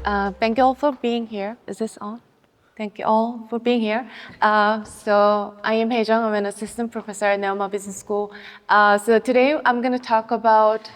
Thank you all for being here. Is this on? Thank you all for being here. So I am Hye-Jung Eun, I'm an assistant professor at Neoma Business School. So today I'm going to talk about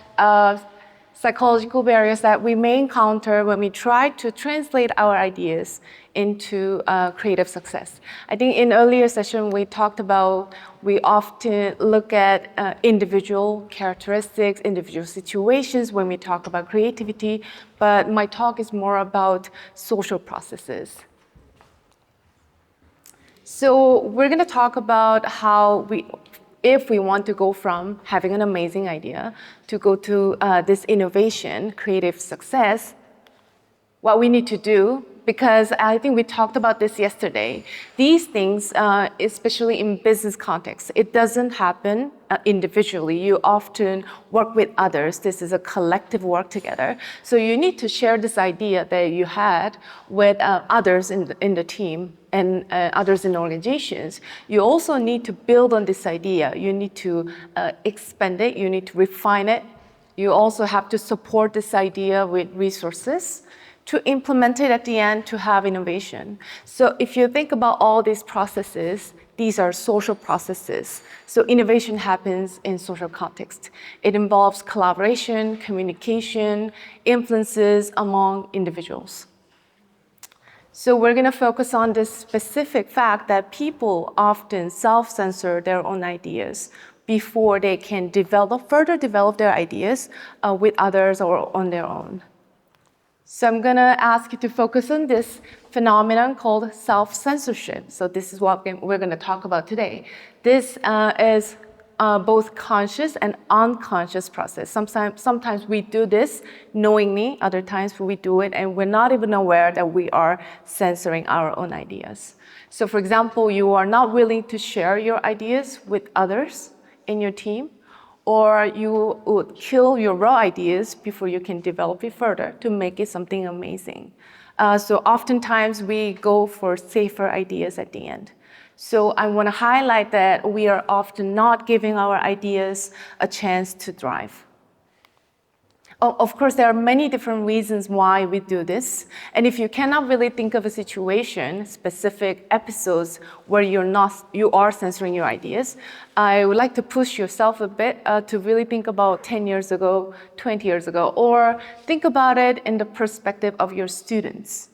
psychological barriers that we may encounter when we try to translate our ideas into creative success. I think in earlier session we talked about we often look at individual characteristics, individual situations when we talk about creativity, but my talk is more about social processes. So we're going to talk about how if we want to go from having an amazing idea to go to this innovation, creative success, what we need to do, because I think we talked about this yesterday. These things, especially in business context, it doesn't happen individually. You often work with others. This is a collective work together. So you need to share this idea that you had with others in the team and others in organizations. You also need to build on this idea. You need to expand it. You need to refine it. You also have to support this idea with resources to implement it at the end to have innovation. So if you think about all these processes, these are social processes. So innovation happens in social context. It involves collaboration, communication, influences among individuals. So we're going to focus on this specific fact that people often self-censor their own ideas before they can further develop their ideas with others or on their own. So I'm going to ask you to focus on this phenomenon called self-censorship. So this is what we're going to talk about today. This is both conscious and unconscious process. Sometimes we do this knowingly, other times we do it and we're not even aware that we are censoring our own ideas. So for example, you are not willing to share your ideas with others in your team, or you would kill your raw ideas before you can develop it further to make it something amazing. So oftentimes we go for safer ideas at the end. So I want to highlight that we are often not giving our ideas a chance to thrive. Of course, there are many different reasons why we do this. And if you cannot really think of a situation, specific episodes where you are censoring your ideas, I would like to push yourself a bit to really think about 10 years ago, 20 years ago, or think about it in the perspective of your students.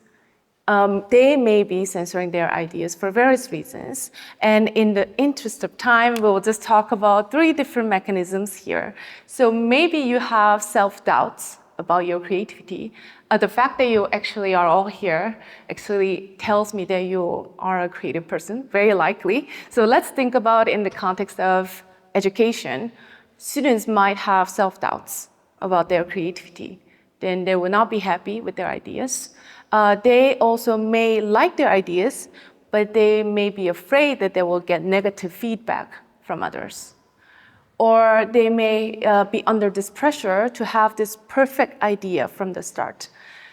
They may be censoring their ideas for various reasons. And in the interest of time, we'll just talk about 3 different mechanisms here. So maybe you have self-doubts about your creativity. The fact that you actually are all here actually tells me that you are a creative person, very likely. So let's think about in the context of education. Students might have self-doubts about their creativity. Then they will not be happy with their ideas. They also may like their ideas, but they may be afraid that they will get negative feedback from others. Or they may be under this pressure to have this perfect idea from the start.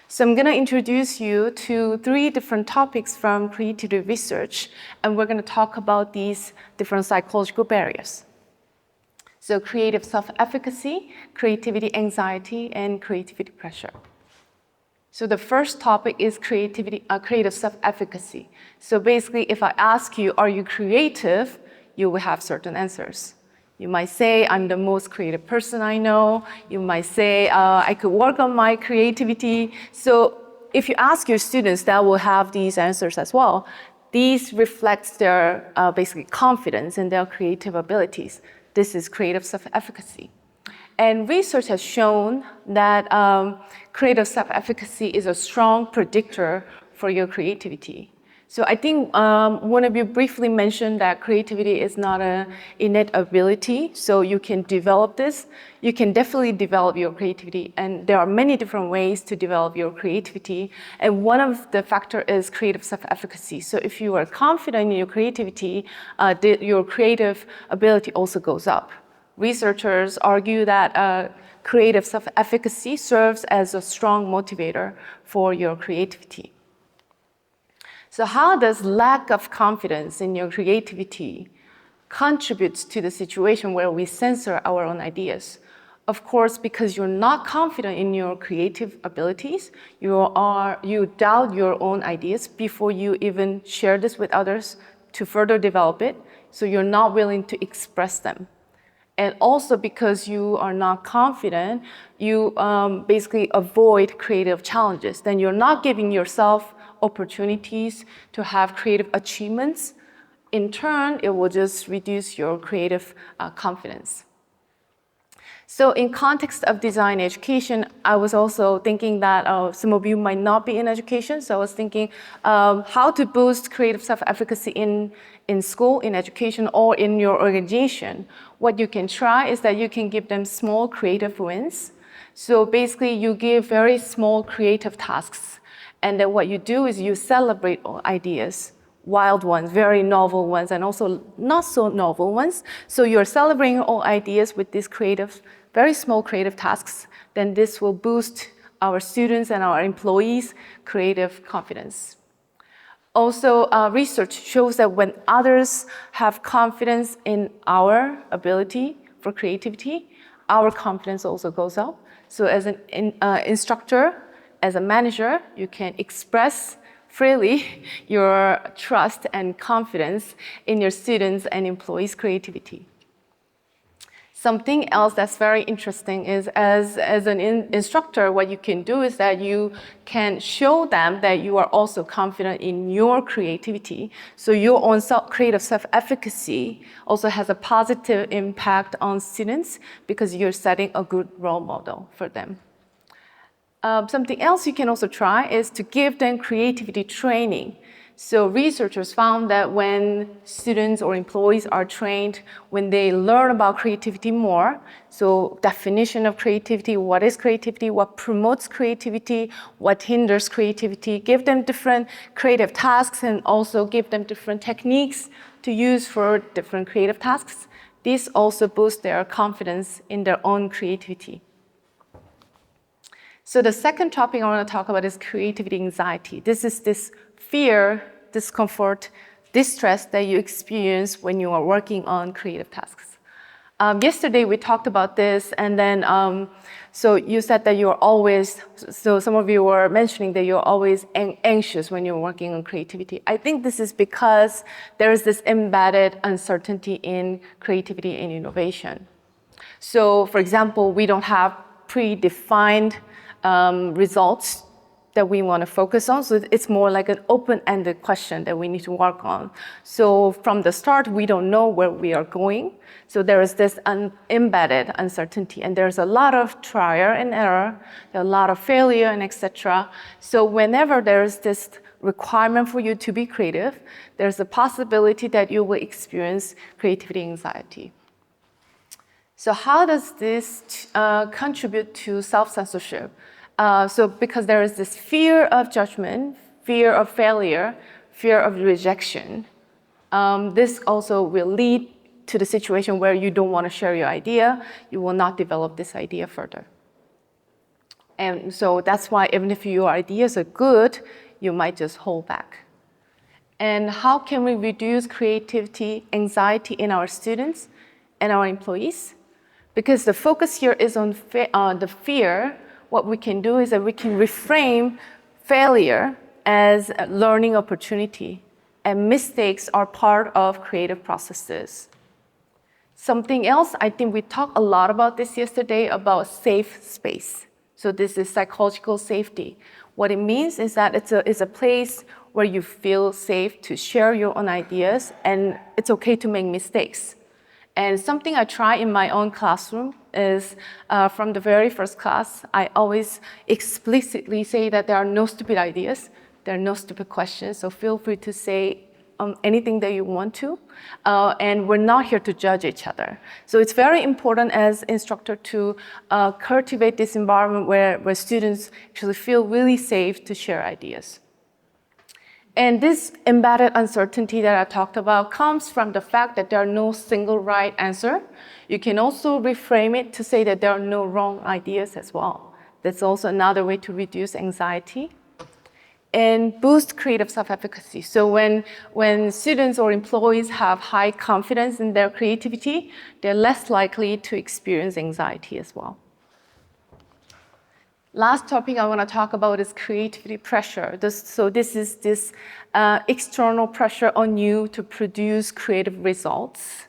So I'm going to introduce you to 3 different topics from creativity research, and we're going to talk about these different psychological barriers. So creative self-efficacy, creativity anxiety, and creativity pressure. So the first topic is creative self-efficacy. So basically, if I ask you, are you creative? You will have certain answers. You might say, I'm the most creative person I know. You might say, I could work on my creativity. So if you ask your students, that will have these answers as well. These reflect their basically confidence in their creative abilities. This is creative self-efficacy. And research has shown that creative self-efficacy is a strong predictor for your creativity. So I think one of you briefly mentioned that creativity is not an innate ability, so you can develop this. You can definitely develop your creativity, and there are many different ways to develop your creativity. And one of the factors is creative self-efficacy. So if you are confident in your creativity, your creative ability also goes up. Researchers argue that creative self-efficacy serves as a strong motivator for your creativity. So how does lack of confidence in your creativity contribute to the situation where we censor our own ideas? Of course, because you're not confident in your creative abilities, you doubt your own ideas before you even share this with others to further develop it, so you're not willing to express them. And also because you are not confident, you basically avoid creative challenges. Then you're not giving yourself opportunities to have creative achievements. In turn, it will just reduce your creative confidence. So in context of design education, I was also thinking that some of you might not be in education. So I was thinking how to boost creative self-efficacy in school, in education, or in your organization. What you can try is that you can give them small creative wins. So basically, you give very small creative tasks. And then what you do is you celebrate all ideas, wild ones, very novel ones, and also not so novel ones. So you're celebrating all ideas with these creative, very small creative tasks. Then this will boost our students and our employees' creative confidence. Also, research shows that when others have confidence in our ability for creativity, our confidence also goes up. So as an instructor, as a manager, you can express freely your trust and confidence in your students' and employees' creativity. Something else that's very interesting is as an instructor, what you can do is that you can show them that you are also confident in your creativity. So your own creative self-efficacy also has a positive impact on students because you're setting a good role model for them. Something else you can also try is to give them creativity training. So researchers found that when students or employees are trained, when they learn about creativity more, so definition of creativity, what is creativity, what promotes creativity, what hinders creativity, give them different creative tasks and also give them different techniques to use for different creative tasks. This also boosts their confidence in their own creativity. So the second topic I want to talk about is creativity anxiety. This is this fear, discomfort, distress that you experience when you are working on creative tasks. Yesterday we talked about this, and then so you said that you're always, so some of you were mentioning that you're always anxious when you're working on creativity. I think this is because there is this embedded uncertainty in creativity and innovation. So for example, we don't have predefined results that we want to focus on. So it's more like an open-ended question that we need to work on. So from the start, we don't know where we are going. So there is this embedded uncertainty, and there's a lot of trial and error, a lot of failure, and etc. So whenever there is this requirement for you to be creative, there's a possibility that you will experience creativity anxiety. So how does this contribute to self-censorship? So because there is this fear of judgment, fear of failure, fear of rejection, this also will lead to the situation where you don't want to share your idea, you will not develop this idea further. And so that's why even if your ideas are good, you might just hold back. And how can we reduce creativity anxiety in our students and our employees? Because the focus here is on the fear. What we can do is that we can reframe failure as a learning opportunity, and mistakes are part of creative processes. Something else, I think we talked a lot about this yesterday, about safe space. So this is psychological safety. What it means is that it's a place where you feel safe to share your own ideas, and it's okay to make mistakes. And something I try in my own classroom is from the very first class, I always explicitly say that there are no stupid ideas, there are no stupid questions, so feel free to say anything that you want to. And we're not here to judge each other. So it's very important as instructor to cultivate this environment where students actually feel really safe to share ideas. And this embedded uncertainty that I talked about comes from the fact that there are no single right answer. You can also reframe it to say that there are no wrong ideas as well. That's also another way to reduce anxiety. and boost creative self-efficacy. So when students or employees have high confidence in their creativity, they're less likely to experience anxiety as well. Last topic I want to talk about is creativity pressure. This is external pressure on you to produce creative results.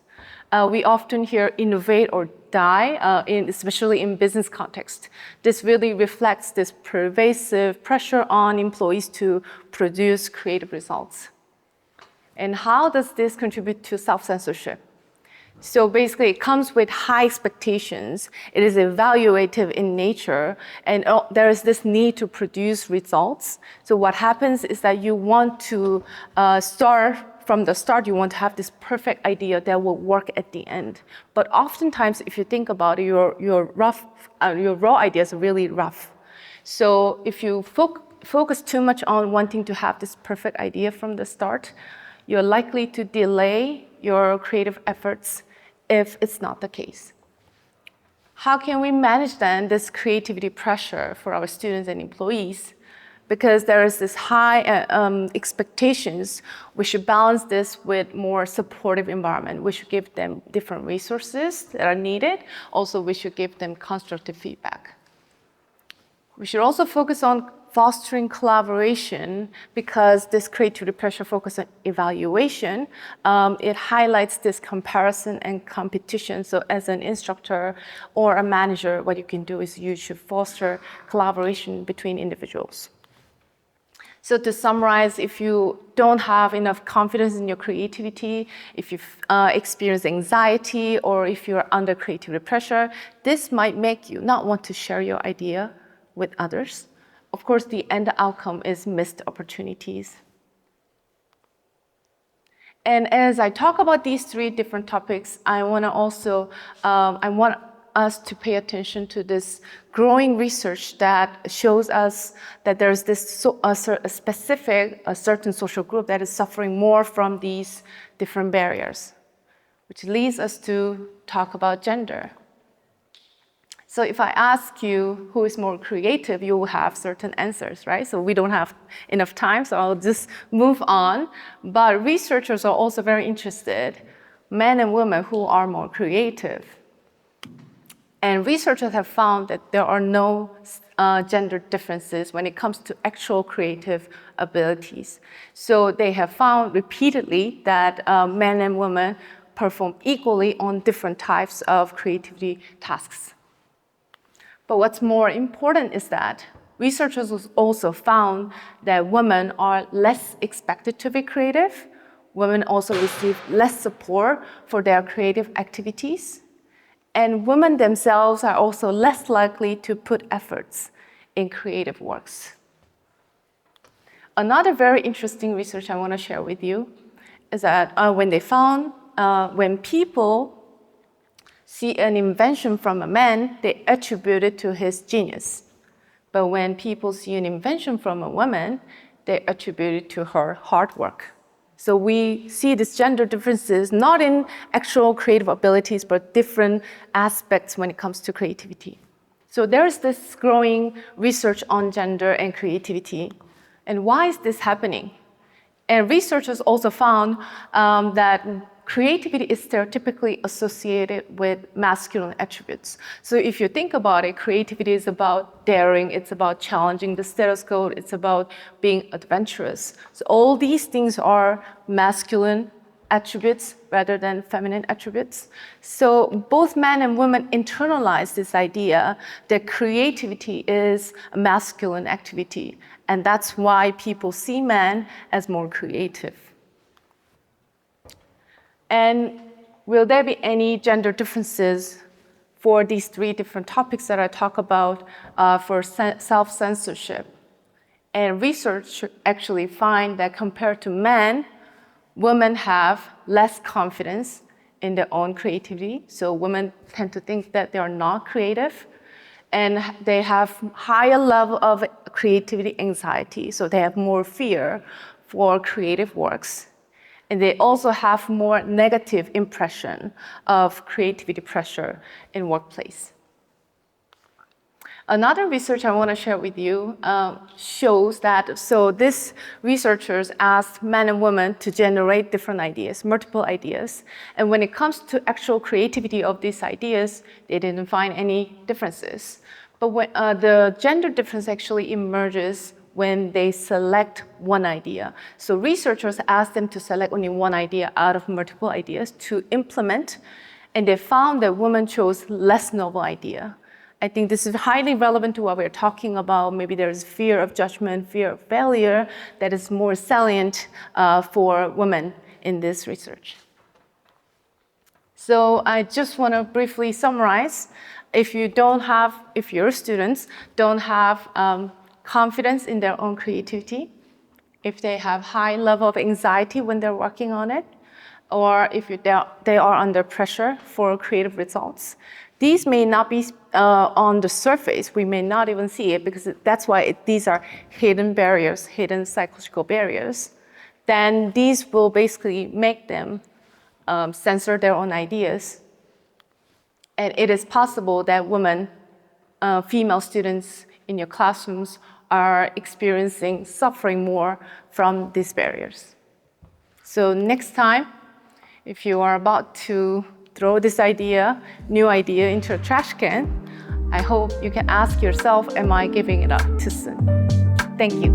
We often hear innovate or die, especially in business context. This really reflects this pervasive pressure on employees to produce creative results. And how does this contribute to self-censorship? So basically, it comes with high expectations. It is evaluative in nature, and there is this need to produce results. So what happens is that you want to start from the start, you want to have this perfect idea that will work at the end. But oftentimes, if you think about it, your raw ideas are really rough. So if you focus too much on wanting to have this perfect idea from the start, you're likely to delay your creative efforts if it's not the case. How can we manage then this creativity pressure for our students and employees? Because there is this high expectations, we should balance this with more supportive environment. We should give them different resources that are needed. Also, we should give them constructive feedback. We should also focus on fostering collaboration, because this creativity pressure focus on evaluation, it highlights this comparison and competition. So as an instructor or a manager, what you can do is you should foster collaboration between individuals. So to summarize, if you don't have enough confidence in your creativity, if you experience anxiety, or if you're under creativity pressure, this might make you not want to share your idea with others. Of course, the end outcome is missed opportunities. And as I talk about these three different topics, I want us to pay attention to this growing research that shows us that there's this a certain social group that is suffering more from these different barriers, which leads us to talk about gender. So if I ask you who is more creative, you will have certain answers, right? So we don't have enough time, so I'll just move on. But researchers are also very interested, men and women, who are more creative. And researchers have found that there are no gender differences when it comes to actual creative abilities. So they have found repeatedly that men and women perform equally on different types of creativity tasks. But what's more important is that researchers also found that women are less expected to be creative. Women also receive less support for their creative activities. And women themselves are also less likely to put efforts in creative works. Another very interesting research I want to share with you is that when they found when people see an invention from a man, they attribute it to his genius. But when people see an invention from a woman, they attribute it to her hard work. So we see these gender differences not in actual creative abilities, but different aspects when it comes to creativity. So there's this growing research on gender and creativity. And why is this happening? And researchers also found that creativity is stereotypically associated with masculine attributes. So if you think about it, creativity is about daring, it's about challenging the status quo, it's about being adventurous. So all these things are masculine attributes rather than feminine attributes. So both men and women internalize this idea that creativity is a masculine activity, and that's why people see men as more creative. And will there be any gender differences for these three different topics that I talk about for self-censorship? And research actually find that compared to men, women have less confidence in their own creativity. So women tend to think that they are not creative, and they have higher level of creativity anxiety. So they have more fear for creative works. And they also have more negative impression of creativity pressure in workplace. Another research I want to share with you shows that, so these researchers asked men and women to generate different ideas, multiple ideas. And when it comes to actual creativity of these ideas, they didn't find any differences. But when, the gender difference actually emerges when they select one idea. So researchers asked them to select only one idea out of multiple ideas to implement, and they found that women chose less novel idea. I think this is highly relevant to what we're talking about. Maybe there's fear of judgment, fear of failure that is more salient for women in this research. So I just want to briefly summarize. If your students don't have confidence in their own creativity, if they have high level of anxiety when they're working on it, or if they are under pressure for creative results, these may not be on the surface. We may not even see it because that's why these are hidden barriers, hidden psychological barriers. Then these will basically make them censor their own ideas. And it is possible that women, female students in your classrooms are experiencing suffering more from these barriers. So next time, if you are about to throw this new idea into a trash can, I hope you can ask yourself, am I giving it up too soon? Thank you.